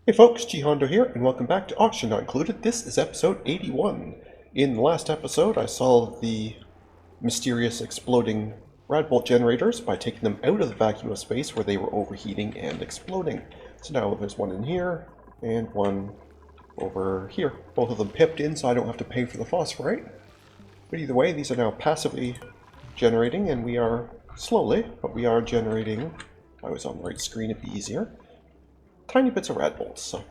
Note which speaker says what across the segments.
Speaker 1: Hey folks, GHondo here, and welcome back to Auction Not Included. This is episode 81. In the last episode, I solved the mysterious exploding Radbolt generators by taking them out of the vacuum of space where they were overheating and exploding. So now there's one in here, and one over here. Both of them pipped in so I don't have to pay for the phosphorite. But either way, these are now passively generating, and we are slowly, but we are generating. If I was on the right screen, it'd be easier. Tiny bits of Radbolts, so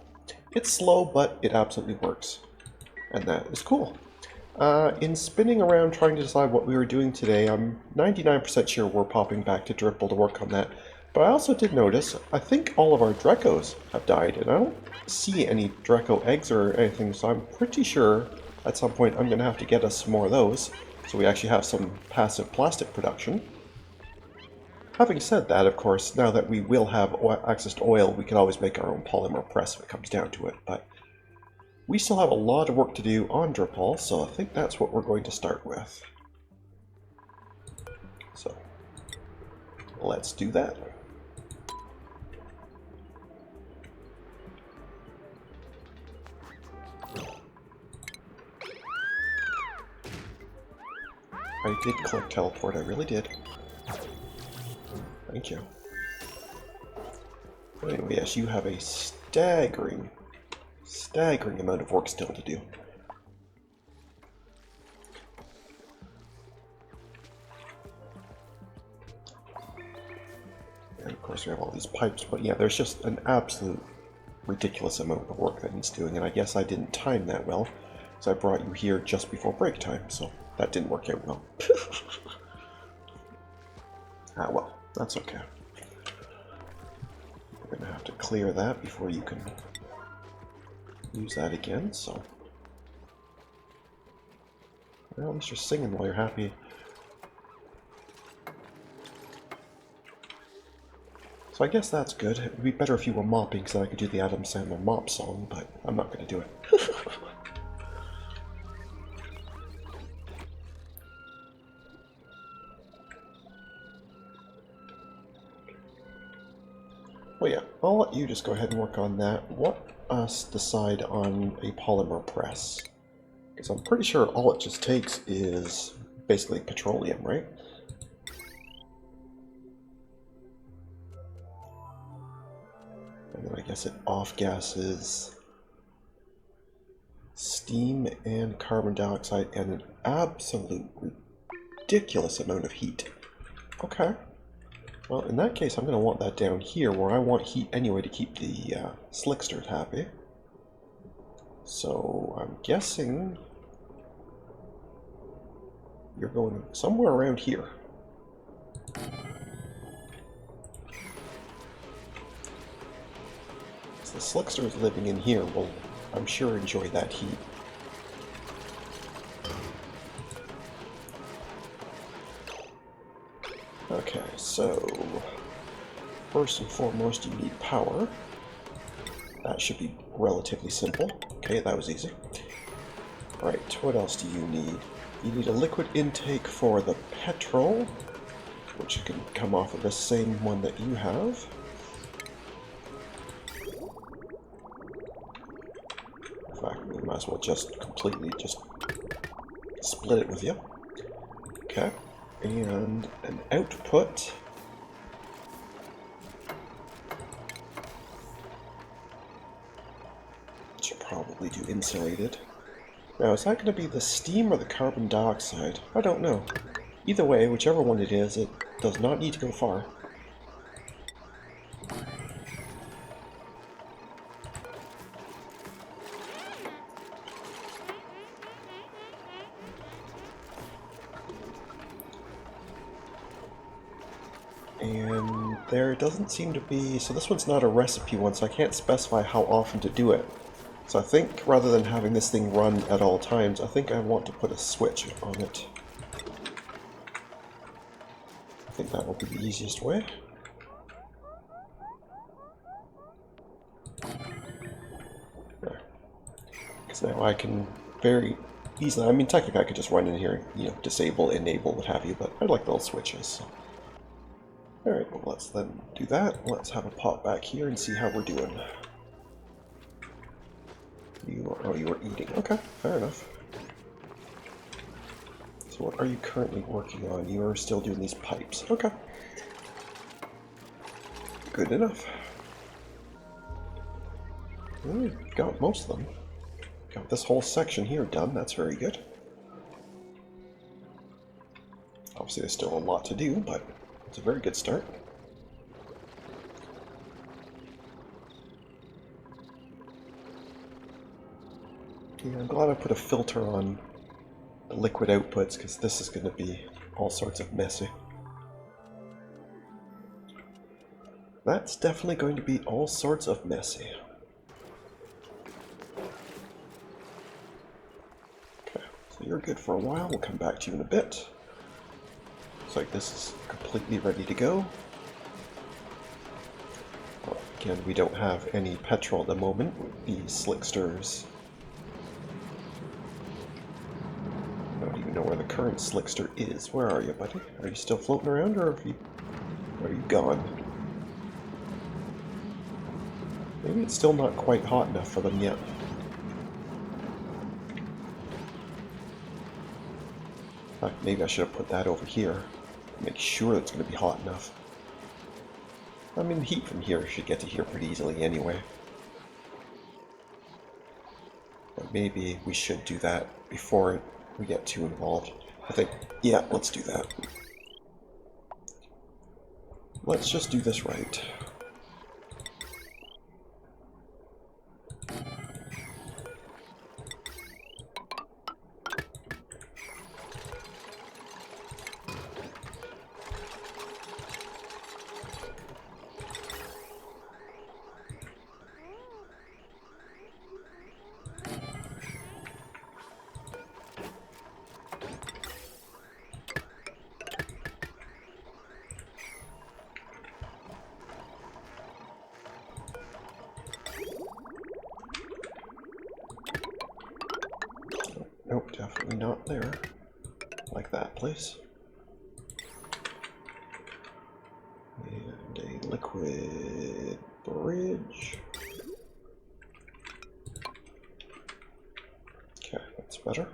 Speaker 1: it's slow, but it absolutely works, and that is cool. In spinning around trying to decide what we were doing today, I'm 99% sure we're popping back to Drecko to work on that, but I also did notice, I think all of our Dreckos have died, and I don't see any Drecko eggs or anything, so I'm pretty sure at some point I'm going to have to get us some more of those, so we actually have some passive plastic production. Having said that, of course, now that we will have access to oil, we can always make our own polymer press if it comes down to it, but we still have a lot of work to do on Drecko, so I think that's what we're going to start with. So, let's do that. I did click teleport, I really did. Thank you. But anyway, yes, you have a staggering amount of work still to do. And of course we have all these pipes, but yeah, there's just an absolute ridiculous amount of work that needs doing, and I guess I didn't time that well, because I brought you here just before break time, so that didn't work out well. Ah well. That's okay. We're going to have to clear that before you can use that again, so... Well, at least you're singing while you're happy. So I guess that's good. It would be better if you were mopping so I could do the Adam Sandler mop song, but I'm not going to do it. Well, yeah, I'll let you just go ahead and work on that. Let us decide on a polymer press. Because I'm pretty sure all it just takes is basically petroleum, right? And then I guess it off-gases steam and carbon dioxide and an absolute ridiculous amount of heat. Okay. Well, in that case, I'm going to want that down here, where I want heat anyway to keep the slicksters happy. So, I'm guessing you're going somewhere around here. So the slicksters living in here will, I'm sure, enjoy that heat. Okay, so first and foremost you need power. That should be relatively simple. Okay, that was easy. Right, what else do you need? You need a liquid intake for the petrol, which can come off of the same one that you have. In fact, we might as well just completely just split it with you. Okay. And an output. Should probably do insulated. Now, is that going to be the steam or the carbon dioxide? I don't know. Either way, whichever one it is, it does not need to go far. And there doesn't seem to be... So this one's not a recipe one, so I can't specify how often to do it. So I think rather than having this thing run at all times, I think I want to put a switch on it. I think that will be the easiest way. There. Because now I can very easily... I mean, technically I could just run in here and, you know, disable, enable, what have you, but I like the little switches, so... Alright, well let's then do that. Let's have a pop back here and see how we're doing. Oh, you were eating. Okay, fair enough. So what are you currently working on? You are still doing these pipes. Okay. Good enough. Well, we've got most of them. Got this whole section here done. That's very good. Obviously, there's still a lot to do, but it's a very good start. Yeah, I'm glad I put a filter on the liquid outputs, because this is going to be all sorts of messy. That's definitely going to be all sorts of messy. Okay, so you're good for a while. We'll come back to you in a bit. Looks like this is completely ready to go. Well, again, we don't have any petrol at the moment with these slicksters. I don't even know where the current slickster is. Where are you, buddy? Are you still floating around, or are you gone? Maybe it's still not quite hot enough for them yet. In fact, maybe I should have put that over here. Make sure it's going to be hot enough. I mean, the heat from here should get to here pretty easily anyway. But maybe we should do that before we get too involved. I think, yeah, let's do that. Let's just do this right. Nope, definitely not there. Like that, please. And a liquid bridge. Okay, that's better.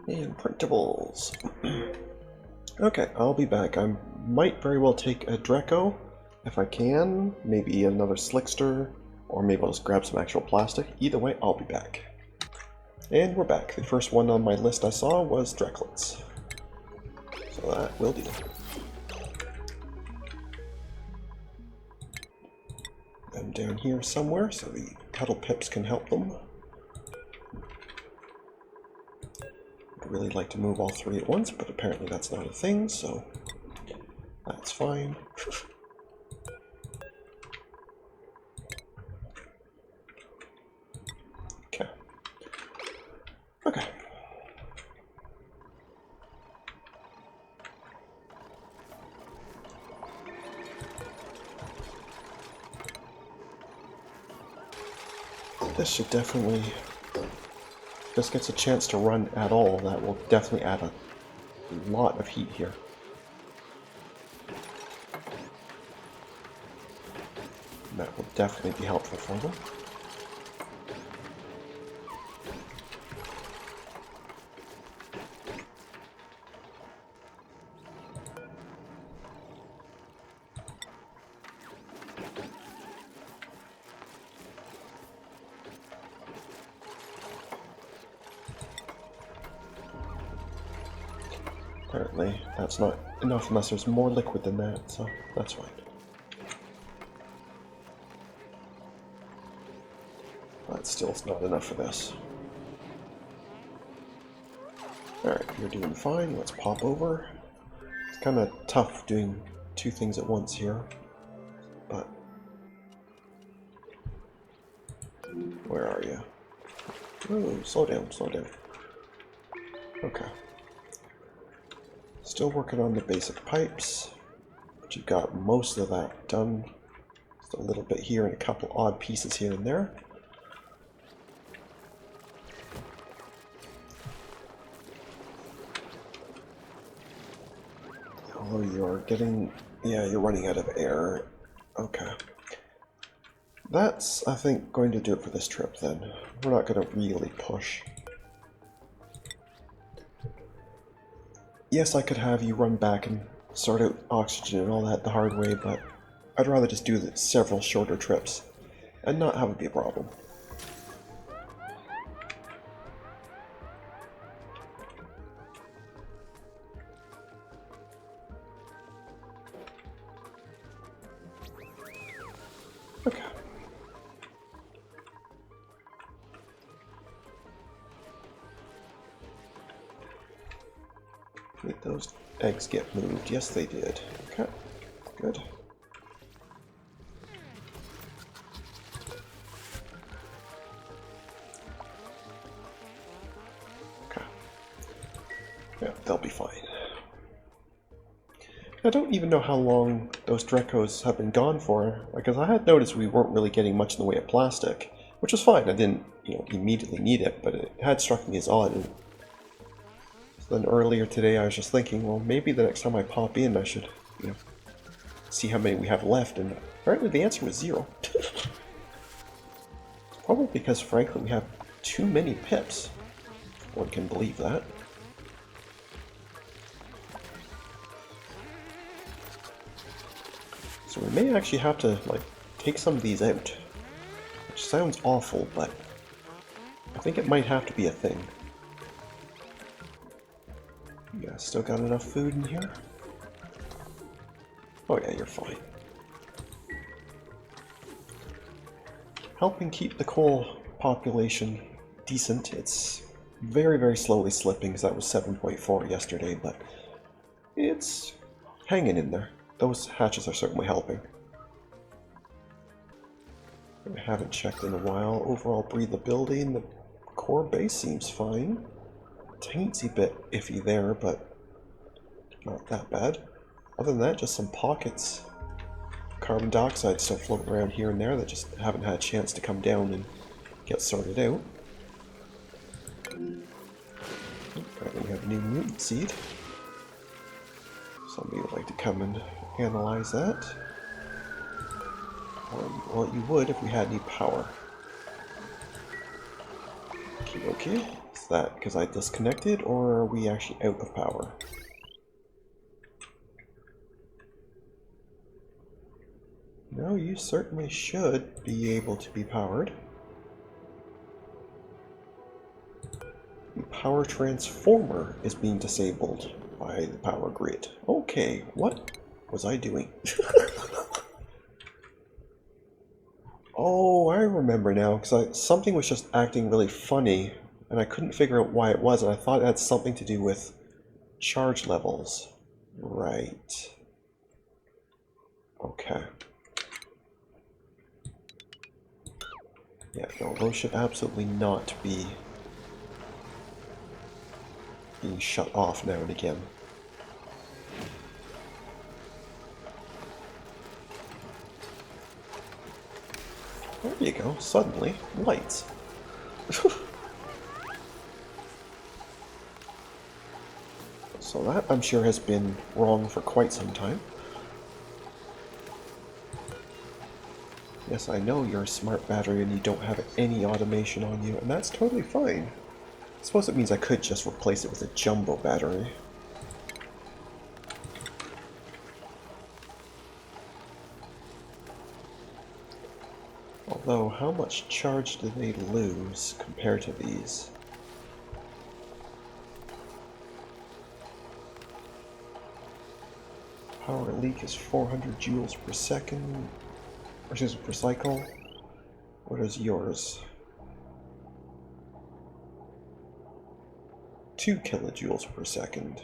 Speaker 1: And printables. Okay, I'll be back. I might very well take a Drecko, if I can. Maybe another Slickster, or maybe I'll just grab some actual plastic. Either way, I'll be back. And we're back. The first one on my list I saw was Drecklets. So that will do. Them down here somewhere, so the Cuddle Pips can help them. I'd really like to move all three at once, but apparently that's not a thing, so that's fine. Okay. Okay. This should definitely, if this gets a chance to run at all, that will definitely add a lot of heat here. That will definitely be helpful for them. Apparently, that's not enough unless there's more liquid than that, so that's fine. But still, it's not enough for this. Alright, you're doing fine. Let's pop over. It's kind of tough doing two things at once here, but... Where are you? Oh, slow down, slow down. Okay. Still working on the basic pipes, but you've got most of that done. Just a little bit here and a couple odd pieces here and there. Although you're getting... yeah, you're running out of air. Okay. That's, I think, going to do it for this trip then. We're not going to really push. Yes, I could have you run back and sort out oxygen and all that the hard way, but I'd rather just do several shorter trips and not have it be a problem. Okay. Did those eggs get moved? Yes, they did. Okay, good. Okay. Yeah, they'll be fine. I don't even know how long those Dreckos have been gone for, because I had noticed we weren't really getting much in the way of plastic, which was fine. I didn't, immediately need it, but it had struck me as odd. So then earlier today I was just thinking, well, maybe the next time I pop in I should, see how many we have left, and apparently the answer was 0. It's probably because, frankly, we have too many pips. One can believe that. So we may actually have to, take some of these out. Which sounds awful, but I think it might have to be a thing. Yeah, still got enough food in here? Oh yeah, you're fine. Helping keep the coal population decent. It's very, very slowly slipping, because that was 7.4 yesterday, but it's hanging in there. Those hatches are certainly helping. I haven't checked in a while. Overall breathability in the core base seems fine. Teensy bit iffy there, but not that bad. Other than that, just some pockets. Carbon dioxide still floating around here and there that just haven't had a chance to come down and get sorted out. Apparently we have a new mutant seed. Somebody would like to come and analyze that. Well, you would if we had any power. Okay. Is that because I disconnected, or are we actually out of power? No, you certainly should be able to be powered. The power transformer is being disabled by the power grid. Okay, what was I doing? Oh, I remember now, because something was just acting really funny, and I couldn't figure out why it was, and I thought it had something to do with charge levels. Right. Okay. Yeah, no, those should absolutely not be being shut off now and again. There you go, suddenly, lights. So that, I'm sure, has been wrong for quite some time. Yes, I know you're a smart battery and you don't have any automation on you, and that's totally fine. I suppose it means I could just replace it with a jumbo battery. Although, how much charge do they lose compared to these? Power leak is 400 joules per second, or excuse me, per cycle. What is yours? 2 kilojoules per second.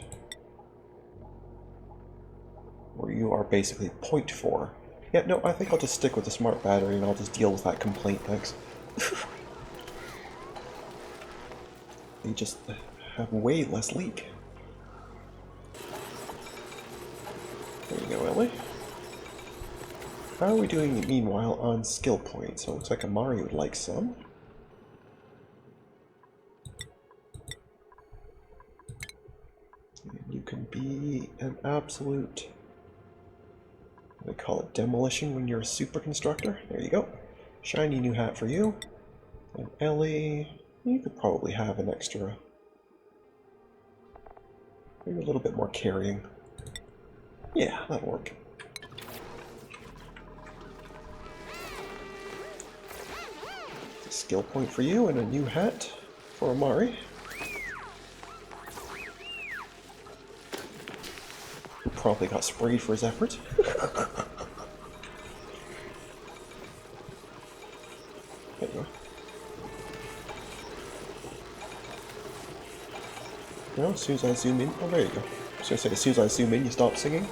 Speaker 1: Where you are basically 0.4. Yeah, no, I think I'll just stick with the smart battery and I'll just deal with that complaint, thanks. They just have way less leak. There you go, Ellie. How are we doing, meanwhile, on skill points? So it looks like Amari would like some. You can be an absolute, what do they call it, demolition when you're a super constructor. There you go. Shiny new hat for you. And Ellie, you could probably have an extra, maybe a little bit more carrying. Yeah, that'll work. A skill point for you and a new hat for Amari, who probably got sprayed for his efforts. There you go. Now, as soon as I zoom in, oh, there you go. I was going to say, as soon as I zoom in, you stop singing.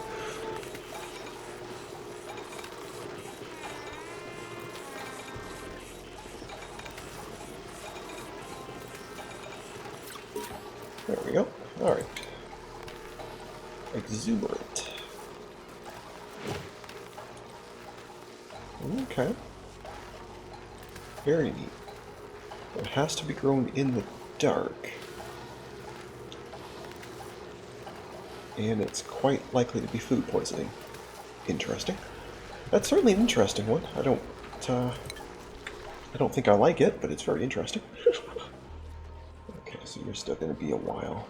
Speaker 1: There we go. Alright. Exuberant. Okay. Very neat. It has to be grown in the dark. And it's quite likely to be food poisoning. Interesting. That's certainly an interesting one. I don't think I like it, but it's very interesting. Okay, so you're still going to be a while.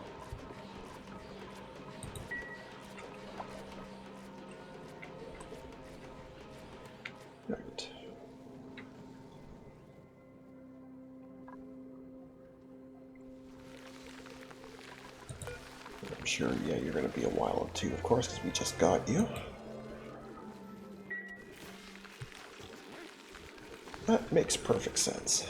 Speaker 1: Right. I'm sure, yeah, you're going to be a while too, of course, because we just got you. That makes perfect sense.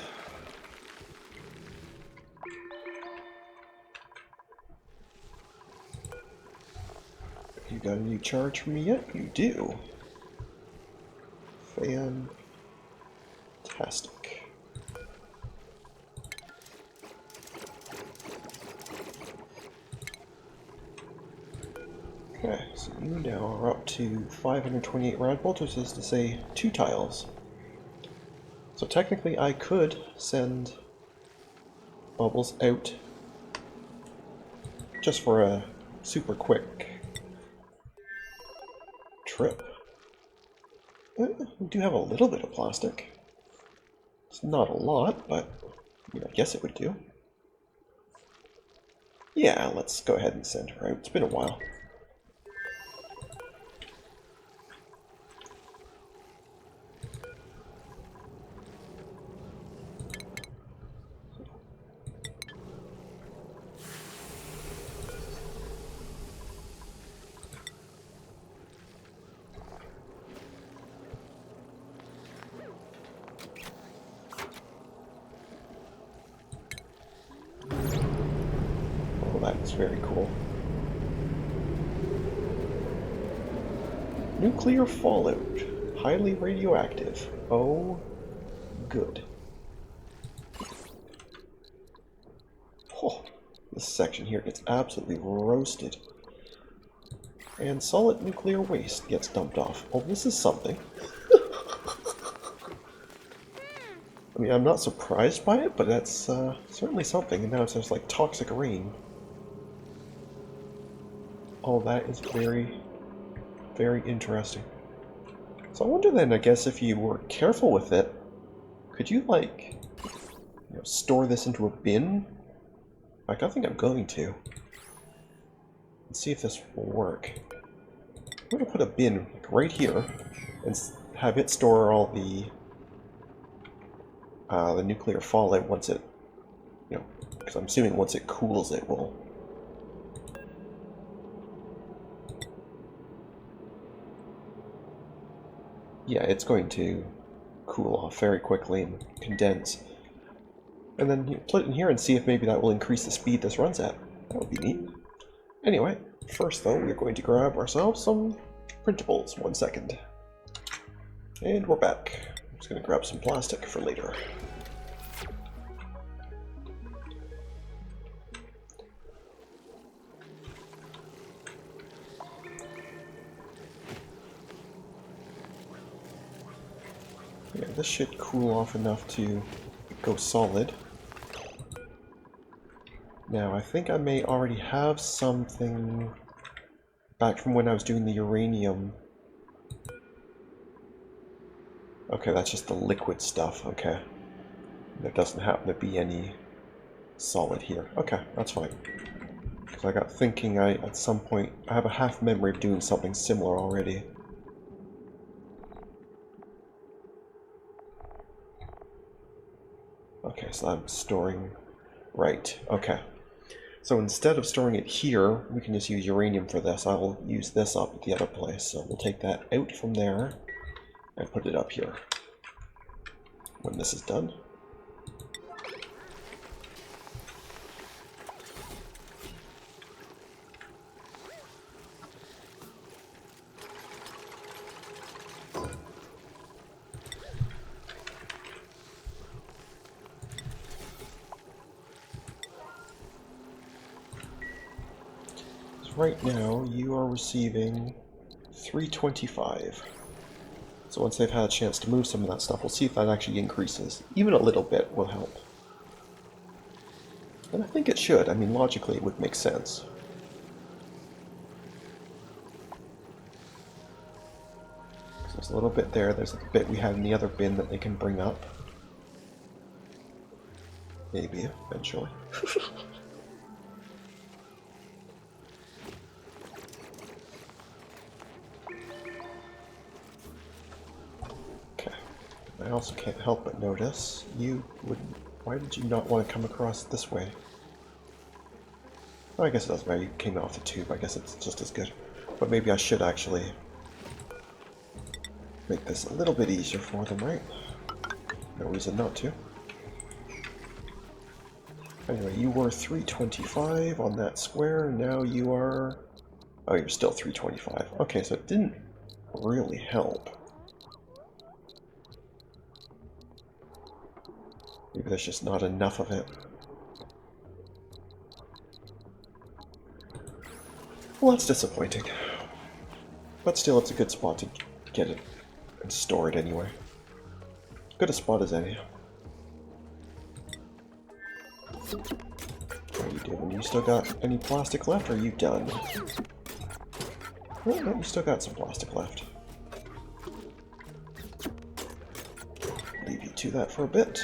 Speaker 1: You got a new charge for me yet? You do. Fantastic. Okay, so you now are up to 528 Radbolt, which is to say 2 tiles. So technically I could send Bubbles out just for a super quick trip. We do have a little bit of plastic. It's not a lot, but I guess it would do. Yeah, let's go ahead and send her out. It's been a while. That's very cool. Nuclear fallout. Highly radioactive. Oh, good. Oh, this section here gets absolutely roasted. And solid nuclear waste gets dumped off. Oh, this is something. I mean, I'm not surprised by it, but that's certainly something. And now it's just like toxic rain. Oh, that is very, very interesting. So I wonder then, I guess, if you were careful with it, could you, like, store this into a bin? Like, I think I'm going to. Let's see if this will work. I'm going to put a bin right here and have it store all the nuclear fallout once it, because I'm assuming once it cools it will. Yeah, it's going to cool off very quickly and condense. And then you put it in here and see if maybe that will increase the speed this runs at. That would be neat. Anyway, first though, we're going to grab ourselves some printables. 1 second. And we're back. I'm just going to grab some plastic for later. Yeah, this should cool off enough to go solid. Now, I think I may already have something back from when I was doing the uranium. Okay, that's just the liquid stuff, okay. There doesn't happen to be any solid here. Okay, that's fine. Because I got thinking at some point, I have a half memory of doing something similar already. Okay, so I'm storing... Right, okay. So instead of storing it here, we can just use uranium for this. I'll use this up at the other place. So we'll take that out from there and put it up here when this is done. Right now, you are receiving 325. So once they've had a chance to move some of that stuff, we'll see if that actually increases. Even a little bit will help. And I think it should. I mean, logically it would make sense. So there's a little bit there. There's a bit we had in the other bin that they can bring up. Maybe, eventually. I also can't help but notice you would... Why did you not want to come across this way? Well, I guess it doesn't matter. You came off the tube. I guess it's just as good. But maybe I should actually make this a little bit easier for them, right? No reason not to. Anyway, you were 325 on that square. Now you are... Oh, you're still 325. Okay, so it didn't really help. Maybe there's just not enough of it. Well, that's disappointing. But still, it's a good spot to get it and store it anyway. Good a spot as any. What are you doing? You still got any plastic left, or are you done? Oh, no, you still got some plastic left. Leave you to that for a bit.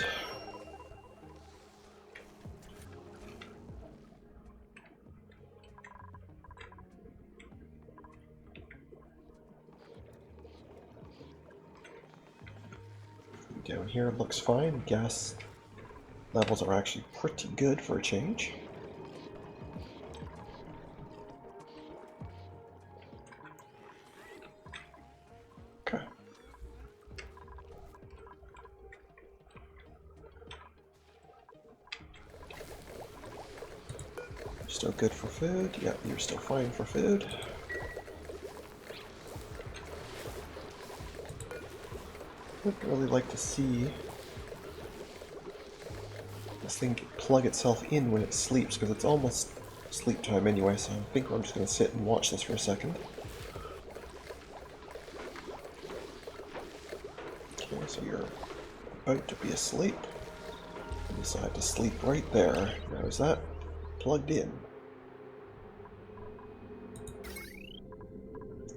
Speaker 1: Down here looks fine. Gas levels are actually pretty good for a change. Okay. Still good for food? Yep, you're still fine for food. I'd really like to see this thing plug itself in when it sleeps, because it's almost sleep time anyway, so I think I'm just going to sit and watch this for a second. Okay, so you're about to be asleep. You decide to sleep right there. Now is that plugged in?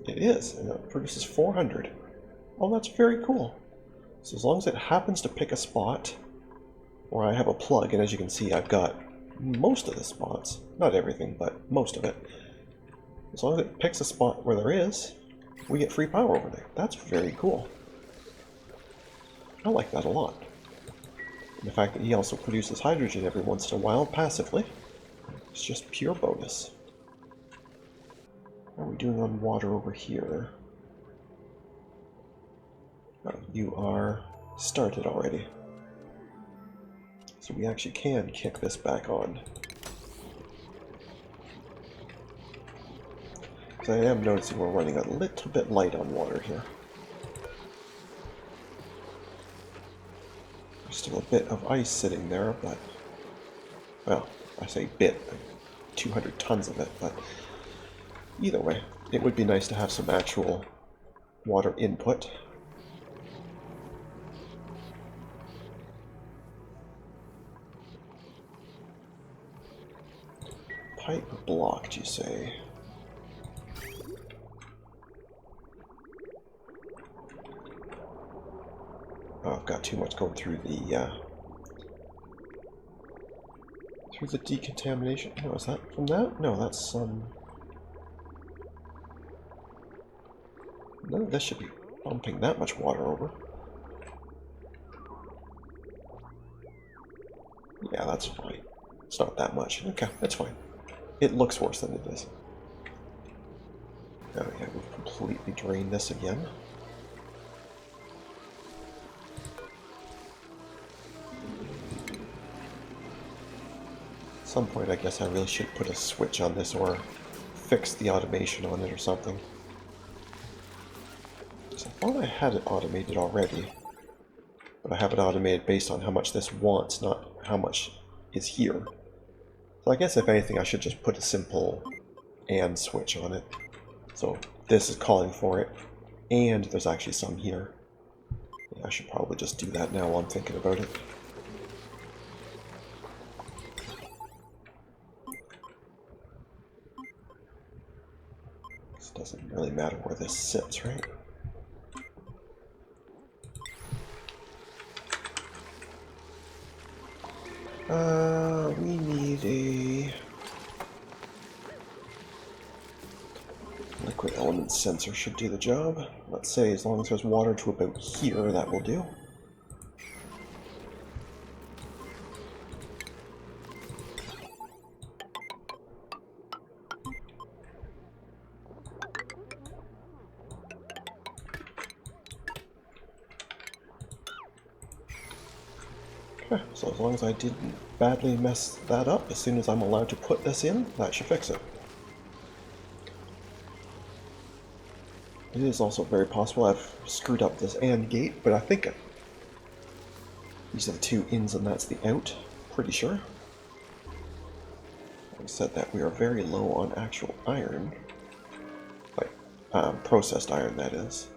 Speaker 1: It is, and it produces 400. Oh, that's very cool. So as long as it happens to pick a spot where I have a plug, and as you can see I've got most of the spots, not everything, but most of it. As long as it picks a spot where there is, we get free power over there. That's very cool. I like that a lot. And the fact that he also produces hydrogen every once in a while passively, it's just pure bonus. How are we doing on water over here? Oh, you are started already. So we actually can kick this back on. Because I am noticing we're running a little bit light on water here. There's still a bit of ice sitting there, but... Well, I say bit, 200 tons of it, but... Either way, it would be nice to have some actual water input. Pipe blocked, you say? Oh, I've got too much going through the decontamination. No, is that from that? No, that's none of this should be pumping that much water over. Yeah, that's fine. It's not that much. Okay, that's fine. It looks worse than it is. Oh yeah, we've completely drained this again. At some point, I guess I really should put a switch on this or fix the automation on it or something. So I thought I had it automated already, but I have it automated based on how much this wants, not how much is here. So I guess if anything, I should just put a simple AND switch on it. So this is calling for it, and there's actually some here. Yeah, I should probably just do that now while I'm thinking about it. This doesn't really matter where this sits, right? We need a liquid element sensor should do the job. Let's say as long as there's water to about here, that will do. Okay, so as long as I didn't badly mess that up, as soon as I'm allowed to put this in, that should fix it. It is also very possible I've screwed up this AND gate, but I think these are the two ins and that's the out, pretty sure. I said that we are very low on actual iron, like processed iron that is.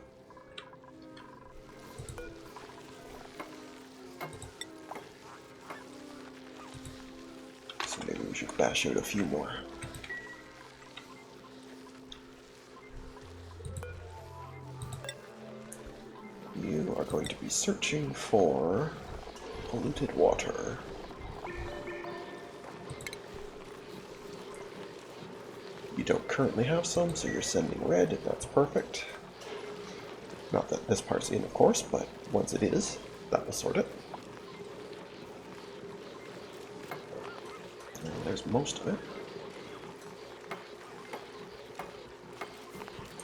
Speaker 1: So maybe we should bash out a few more. You are going to be searching for polluted water. You don't currently have some, so you're sending red. That's perfect. Not that this part's in, of course, but once it is, that will sort it. And there's most of it.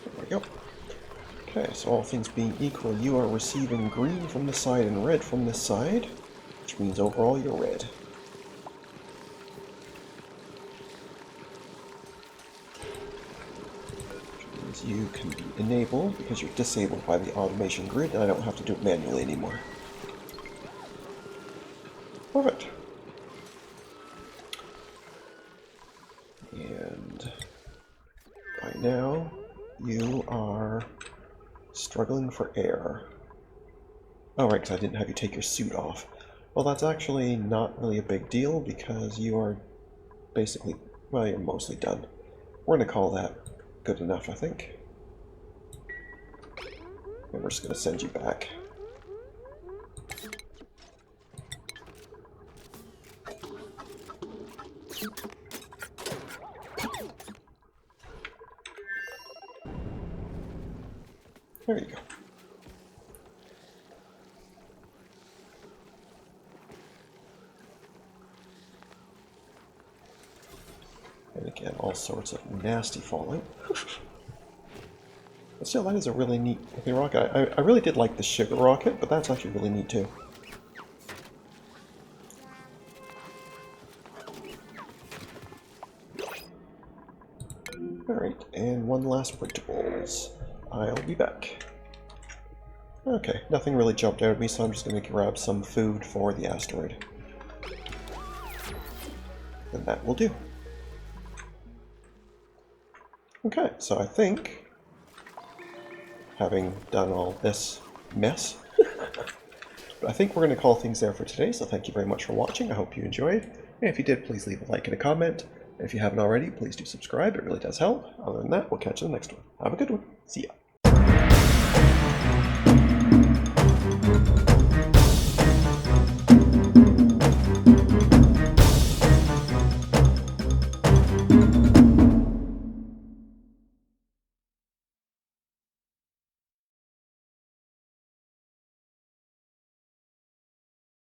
Speaker 1: There we go. Okay, so all things being equal, you are receiving green from this side and red from this side, which means overall you're red. Which means you can be enabled because you're disabled by the automation grid and I don't have to do it manually anymore. Perfect. And by now, you are struggling for air. Oh, right, because I didn't have you take your suit off. Well, that's actually not really a big deal because you are basically, well, you're mostly done. We're going to call that good enough, I think. And we're just going to send you back. There you go. And again, all sorts of nasty fallout. But still, that is a really neat looking rocket. I really did like the sugar rocket, but that's actually really neat too. Alright, and one last printables. I'll be back. Okay, nothing really jumped out at me, so I'm just going to grab some food for the asteroid. And that will do. Okay, so I think, having done all this mess, I think we're going to call things there for today, so thank you very much for watching. I hope you enjoyed. And if you did, please leave a like and a comment. If you haven't already, please do subscribe. It really does help. Other than that, we'll catch you in the next one. Have a good one. See ya.